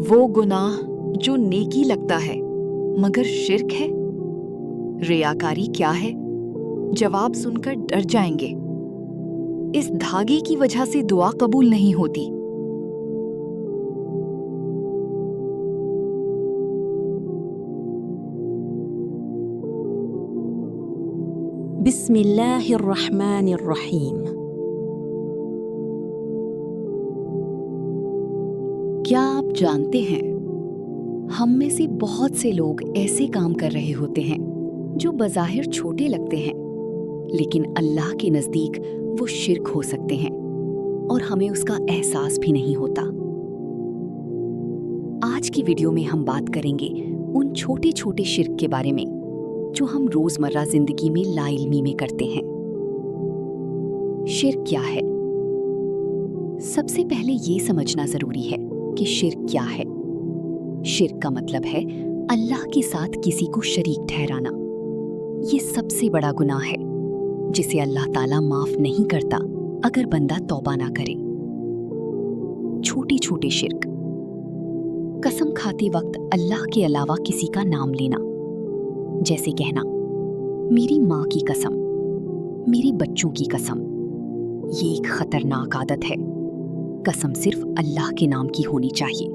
वो गुनाह जो नेकी लगता है मगर शिर्क है। रियाकारी क्या है? जवाब सुनकर डर जाएंगे। इस धागे की वजह से दुआ कबूल नहीं होती। बिस्मिल्लाहिर्रहमानिर्रहीम। क्या आप जानते हैं, हम में से बहुत से लोग ऐसे काम कर रहे होते हैं जो बज़ाहिर छोटे लगते हैं, लेकिन अल्लाह के नज़दीक वो शिर्क हो सकते हैं और हमें उसका एहसास भी नहीं होता। आज की वीडियो में हम बात करेंगे उन छोटे छोटे शिर्क के बारे में जो हम रोज़मर्रा ज़िंदगी में लाइल्मी में करते हैं। शिर्क क्या है? सबसे पहले ये समझना ज़रूरी है कि शिर्क क्या है। शिर्क का मतलब है अल्लाह के साथ किसी को शरीक ठहराना। ये सबसे बड़ा गुनाह है जिसे अल्लाह ताला माफ नहीं करता अगर बंदा तौबा ना करे। छोटे छोटे शिर्क: कसम खाते वक्त अल्लाह के अलावा किसी का नाम लेना, जैसे कहना मेरी माँ की कसम, मेरे बच्चों की कसम। ये एक खतरनाक आदत है। कसम सिर्फ अल्लाह के नाम की होनी चाहिए।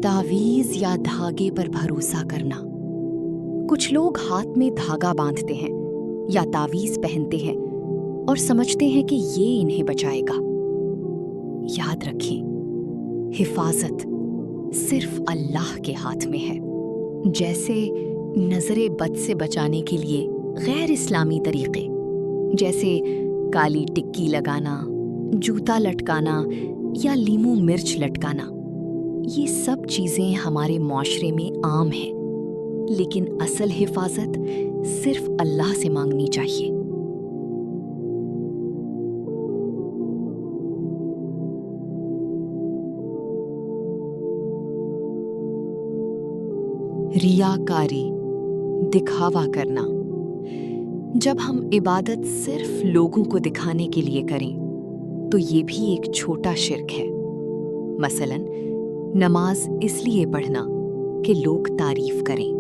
तावीज़ या धागे पर भरोसा करना। कुछ लोग हाथ में धागा बांधते हैं या तावीज़ पहनते हैं और समझते हैं कि ये इन्हें बचाएगा। याद रखें, हिफाजत सिर्फ अल्लाह के हाथ में है। जैसे नज़रे बद से बचाने के लिए गैर इस्लामी तरीक़े, जैसे काली टिक्की लगाना, जूता लटकाना या लीमू मिर्च लटकाना। ये सब चीज़ें हमारे माशरे में आम हैं, लेकिन असल हिफाजत सिर्फ अल्लाह से मांगनी चाहिए। रियाकारी, दिखावा करना। जब हम इबादत सिर्फ लोगों को दिखाने के लिए करें तो ये भी एक छोटा शिर्क है। मसलन नमाज इसलिए पढ़ना कि लोग तारीफ करें।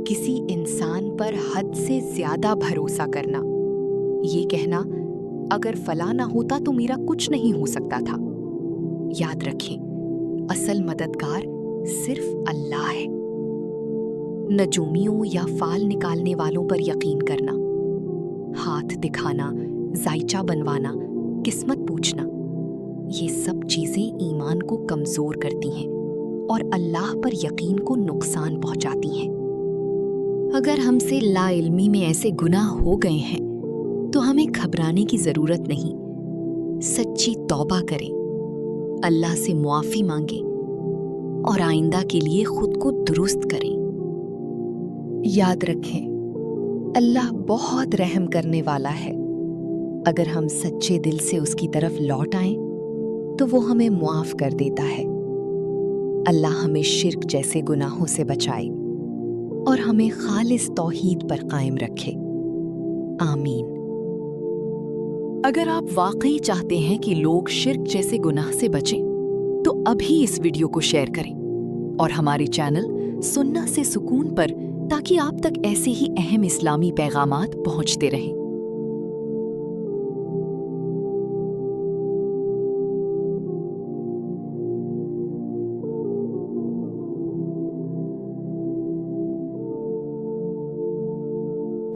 किसी इंसान पर हद से ज्यादा भरोसा करना, ये कहना अगर फला ना होता तो मेरा कुछ नहीं हो सकता था। याद रखें, असल मददगार सिर्फ अल्लाह है। नजूमियों या फाल निकालने वालों पर यकीन करना, हाथ दिखाना, जायचा बनवाना, किस्मत पूछना, ये सब चीजें ईमान को कमजोर करती हैं और अल्लाह पर यकीन को नुकसान पहुंचाती हैं। अगर हमसे लाइल्मी में ऐसे गुनाह हो गए हैं तो हमें घबराने की जरूरत नहीं। सच्ची तौबा करें, अल्लाह से मुआफी मांगें और आइंदा के लिए खुद को दुरुस्त करें। याद रखें, अल्लाह बहुत रहम करने वाला है। अगर हम सच्चे दिल से उसकी तरफ लौट आएं तो वो हमें मुआफ कर देता है। अल्लाह हमें शिर्क जैसे गुनाहों से बचाए और हमें खालिस तौहीद पर कायम रखे। आमीन। अगर आप वाकई चाहते हैं कि लोग शिर्क जैसे गुनाह से बचें तो अभी इस वीडियो को शेयर करें और हमारे चैनल सुन्ना से सुकून पर, ताकि आप तक ऐसे ही अहम इस्लामी पैगामात पहुंचते रहें।